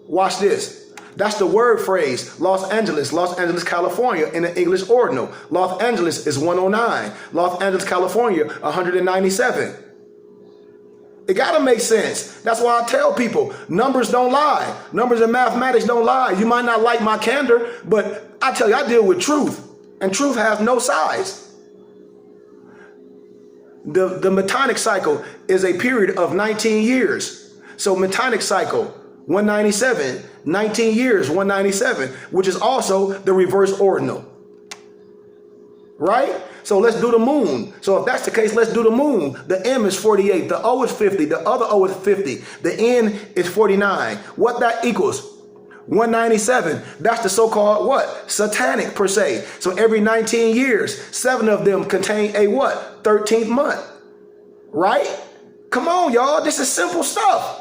Watch this. That's the word phrase, Los Angeles, California in the English ordinal. Los Angeles is 109. Los Angeles, California, 197. It got to make sense. That's why I tell people, numbers don't lie. Numbers and mathematics don't lie. You might not like my candor, but I tell you, I deal with truth. And truth has no size. The Metonic cycle is a period of 19 years. So Metonic cycle, 197, 19 years, 197, which is also the reverse ordinal. Right? So let's do the moon. So if that's the case, let's do the moon. The M is 48. The O is 50. The other O is 50. The N is 49. What that equals? 197. That's the so-called what? Satanic per se. So every 19 years, 7 of them contain a what? 13th month. Right? Come on, y'all. This is simple stuff.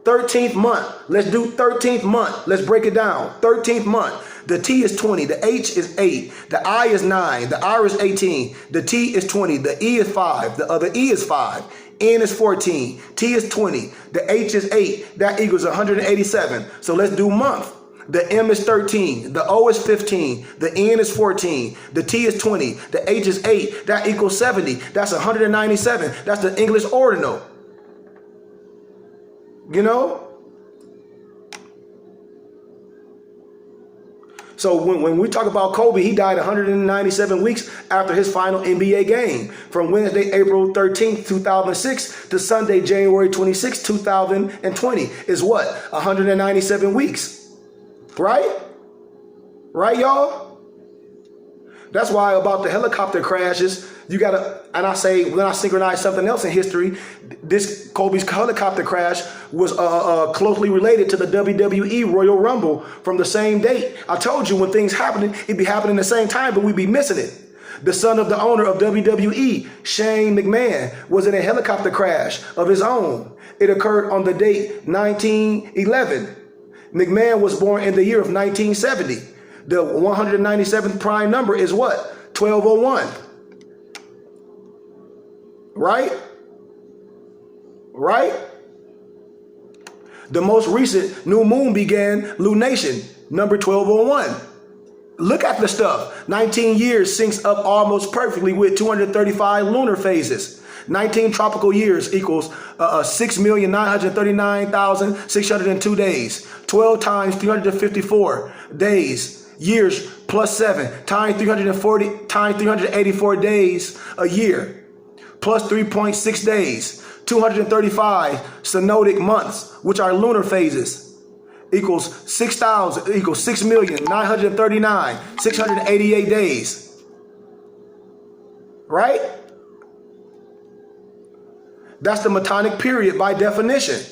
13th month. Let's do 13th month. Let's break it down. 13th month. The T is 20. The H is 8. The I is 9. The R is 18. The T is 20. The E is 5. The other E is 5. N is 14. T is 20. The H is 8. That equals 187. So let's do month. The M is 13. The O is 15. The N is 14. The T is 20. The H is 8. That equals 70. That's 197. That's the English ordinal. You know? So when we talk about Kobe, he died 197 weeks after his final NBA game, from Wednesday, April 13th, 2006 to Sunday, January 26th, 2020 is what? 197 weeks. Right? Right, y'all? That's why about the helicopter crashes, you gotta, and I say, when I synchronize something else in history, this Kobe's helicopter crash was closely related to the WWE Royal Rumble from the same date. I told you when things happening, it'd be happening the same time, but we'd be missing it. The son of the owner of WWE, Shane McMahon, was in a helicopter crash of his own. It occurred on the date 1911. McMahon was born in the year of 1970. The 197th prime number is what? 1201. Right? Right? The most recent new moon began lunation, number 1201. Look at the stuff. 19 years syncs up almost perfectly with 235 lunar phases. 19 tropical years equals 6,939,602 days. 12 times 354 days. Years plus 7 times 340 times 384 days a year, plus 3.6 days. 235 synodic months, which are lunar phases, equals 6,000 equals 6,939,688 days. Right? That's the Metonic period by definition.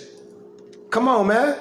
Come on, man.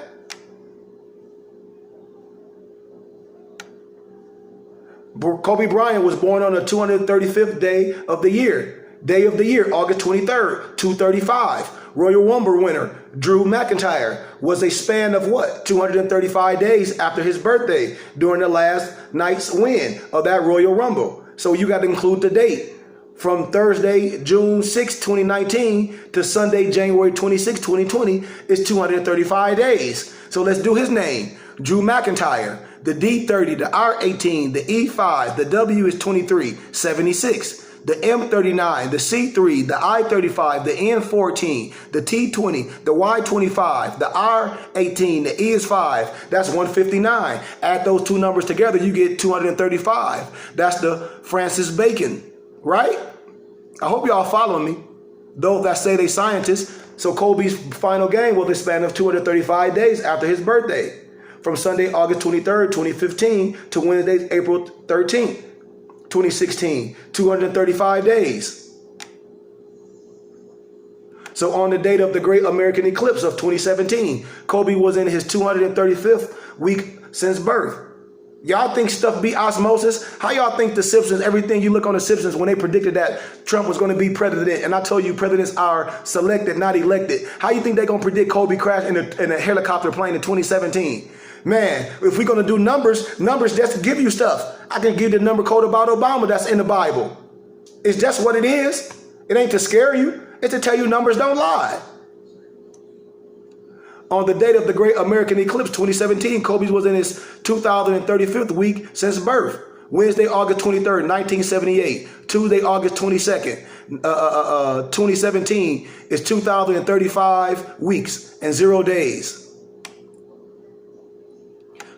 Kobe Bryant was born on the 235th day of the year. Day of the year, August 23rd, 235. Royal Rumble winner, Drew McIntyre, was a span of what? 235 days after his birthday during the last night's win of that Royal Rumble. So you got to include the date. From Thursday, June 6, 2019 to Sunday, January 26, 2020 is 235 days. So let's do his name. Drew McIntyre. The D30, the R18, the E5, the W is 23, 76. The M39, the C3, the I35, the N14, the T20, the Y25, the R18, the E is 5. That's 159. Add those two numbers together, you get 235. That's the Francis Bacon, right? I hope y'all following me. Those that say they scientists. So Kobe's final game was a span of 235 days after his birthday. From Sunday, August 23rd, 2015 to Wednesday, April 13th. 2016, 235 days. So on the date of the Great American Eclipse of 2017, Kobe was in his 235th week since birth. Y'all think stuff be osmosis? How y'all think the Simpsons, everything you look on the Simpsons when they predicted that Trump was going to be president, and I told you presidents are selected, not elected. How you think they're going to predict Kobe crash in a helicopter plane in 2017? Man, if we're going to do numbers just give you stuff. I can give the number code about Obama that's in the Bible. It's just what it is. It ain't to scare you. It's to tell you numbers don't lie. On the date of the Great American Eclipse 2017, Kobe was in his 2035th week since birth. Wednesday, August 23rd, 1978. Tuesday, August 22nd, 2017 is 2035 weeks and 0 days.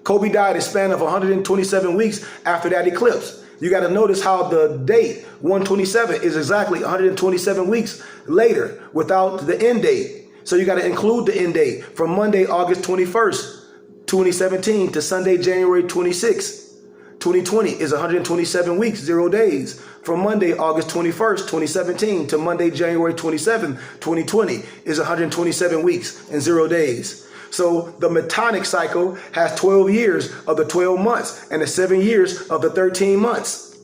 Kobe died a span of 127 weeks after that eclipse. You got to notice how the date 127 is exactly 127 weeks later without the end date. So you got to include the end date from Monday, August 21st, 2017 to Sunday, January 26th, 2020 is 127 weeks, 0 days. From Monday, August 21st, 2017 to Monday, January 27th, 2020 is 127 weeks and 0 days. So the Metonic cycle has 12 years of the 12 months and the 7 years of the 13 months.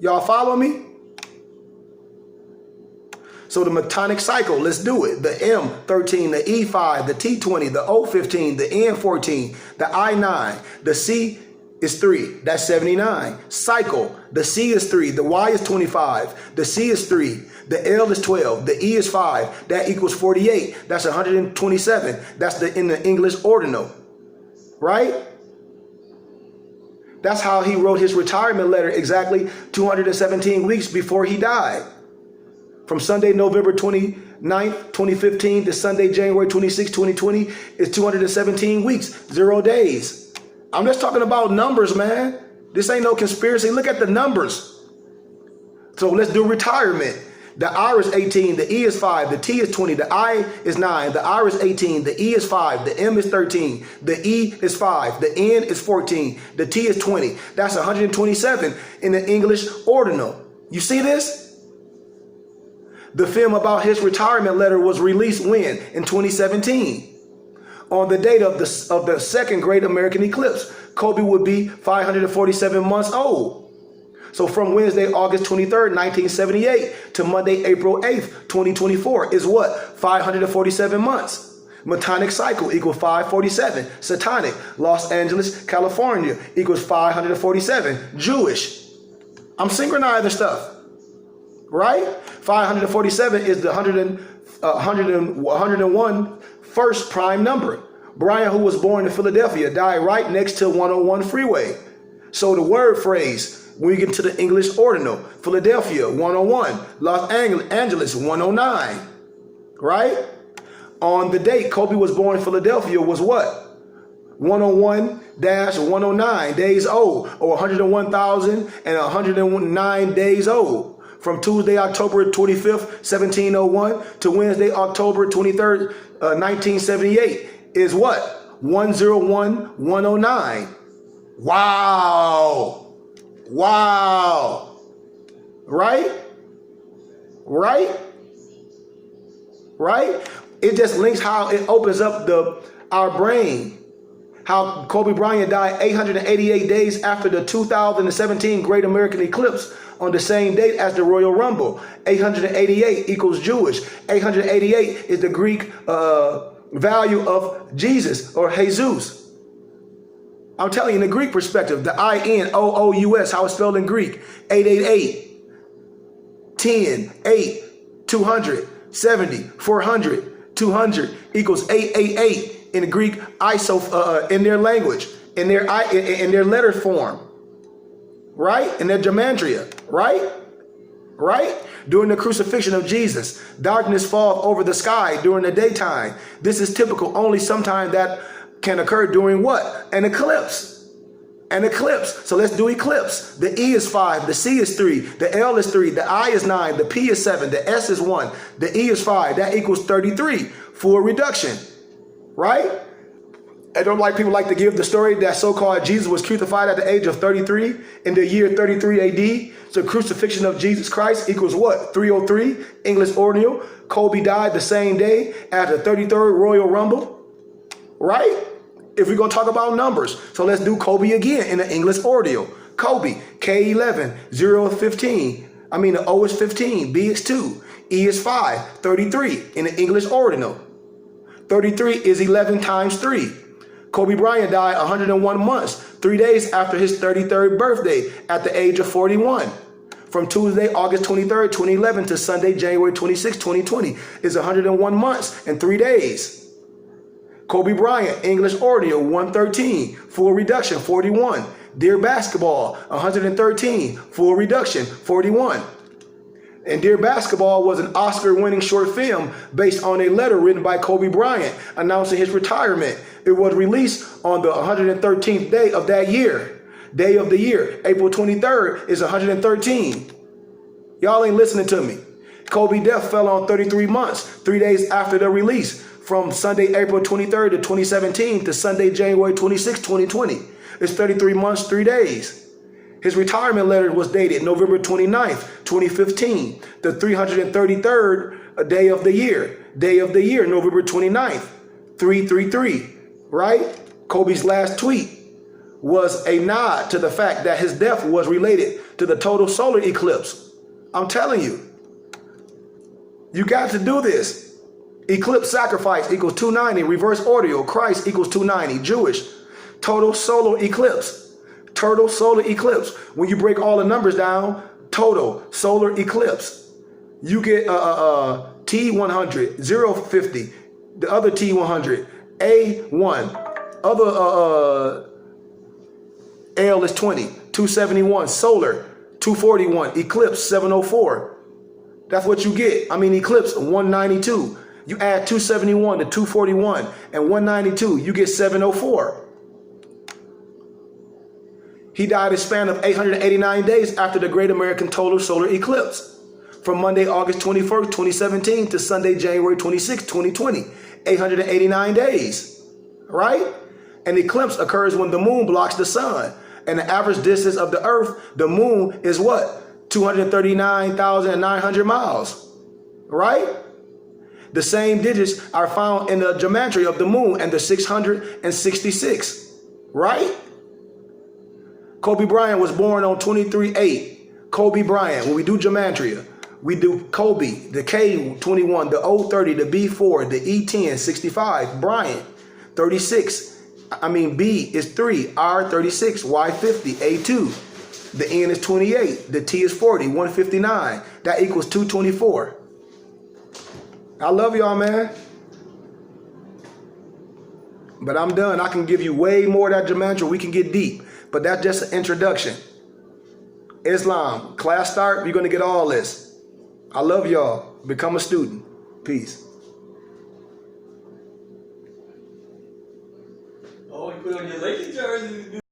Y'all follow me? So the Metonic cycle, let's do it. The M13, the E5, the T20, the O15, the N14, the I9, the C is 3, that's 79. Cycle, the C is 3, the Y is 25, the C is 3, the L is 12, the E is 5, that equals 48, that's 127. That's in the English ordinal, right? That's how he wrote his retirement letter exactly 217 weeks before he died. From Sunday, November 29th, 2015 to Sunday, January 26, 2020 is 217 weeks, 0 days. I'm just talking about numbers, man. This ain't no conspiracy. Look at the numbers. So let's do retirement. The R is 18, the E is 5, the T is 20, the I is 9, the R is 18, the E is 5, the M is 13, the E is 5, the N is 14, the T is 20. That's 127 in the English ordinal. You see this? The film about his retirement letter was released when? In 2017. On the date of the second great American eclipse, Kobe would be 547 months old. So from Wednesday, August 23rd, 1978 to Monday, April 8th, 2024 is what? 547 months. Metonic cycle equals 547. Satanic, Los Angeles, California equals 547. Jewish. I'm synchronizing stuff. Right? 547 is the 101 first prime number. Bryant, who was born in Philadelphia, died right next to 101 freeway. So the word phrase, when you get to the English ordinal, Philadelphia 101, Los Angeles 109. Right? On the date Kobe was born in Philadelphia was what? 101-109 days old, or 101,109 days old. From Tuesday, October 25th, 1701 to Wednesday, October 23rd, 1978 is what? 101-109. Wow. Wow. Right? Right? Right? It just links how it opens up our brain. How Kobe Bryant died 888 days after the 2017 Great American Eclipse on the same date as the Royal Rumble. 888 equals Jewish. 888 is the Greek value of Jesus or Jesus. I'm telling you, in the Greek perspective, the I-N-O-O-U-S, how it's spelled in Greek. 888, 10, 8, 200, 70, 400, 200 equals 888 in the Greek in their language, in their letter form. Right? In their Gematria, right? Right? During the crucifixion of Jesus, darkness falls over the sky during the daytime. This is typical. Only sometime that can occur during what? An eclipse. An eclipse. So let's do eclipse. The E is 5, the C is 3, the L is 3, the I is 9, the P is 7, the S is 1, the E is 5. That equals 33. Full reduction. Right? I don't like people like to give the story that so-called Jesus was crucified at the age of 33 in the year 33 AD. So crucifixion of Jesus Christ equals what? 303 English ordinal. Kobe died the same day at the 33rd Royal Rumble. Right? If we're going to talk about numbers. So let's do Kobe again in the English ordinal. Kobe, K11, 0 is 15. I mean the O is 15, B is 2, E is 5, 33 in the English ordinal. 33 is 11 times 3. Kobe Bryant died 101 months, 3 days after his 33rd birthday at the age of 41. From Tuesday, August 23rd, 2011 to Sunday, January 26, 2020 is 101 months and 3 days. Kobe Bryant, English ordinal, 113, full reduction, 41. Dear Basketball, 113, full reduction, 41. And Dear Basketball was an Oscar-winning short film based on a letter written by Kobe Bryant announcing his retirement. It was released on the 113th day of that year. Day of the year, April 23rd, is 113. Y'all ain't listening to me. Kobe's death fell on 33 months, 3 days after the release. from Sunday, April 23rd to 2017 to Sunday, January 26, 2020. It's 33 months, 3 days. His retirement letter was dated November 29th, 2015, the 333rd day of the year. Day of the year, November 29th, 333, right? Kobe's last tweet was a nod to the fact that his death was related to the total solar eclipse. I'm telling you, you got to do this. Eclipse sacrifice equals 290. Reverse ordeal, Christ equals 290. Jewish, total solar eclipse. Total solar eclipse. When you break all the numbers down, total solar eclipse. You get T100, 050. The other T100, A1. Other L is 20, 271. Solar, 241. Eclipse, 704. That's what you get. I mean, eclipse, 192. You add 271 to 241 and 192, you get 704. He died a span of 889 days after the Great American Total Solar Eclipse. From Monday, August 21st, 2017 to Sunday, January 26th, 2020. 889 days, right? An eclipse occurs when the moon blocks the sun. And the average distance of the earth, the moon, is what? 239,900 miles, right? The same digits are found in the gematria of the moon and the 666, right? Kobe Bryant was born on 23/8. Kobe Bryant, when we do gematria, we do Kobe, the K21, the O30, the B4, the E10, 65, Bryant, 36. B is 3, R 36, Y 50, A2. The N is 28, the T is 40, 159. That equals 224. I love y'all, man. But I'm done. I can give you way more of that gematria. We can get deep. But that's just an introduction. Islam, class start, you're going to get all this. I love y'all. Become a student. Peace. Oh, you put on your Lakers jersey.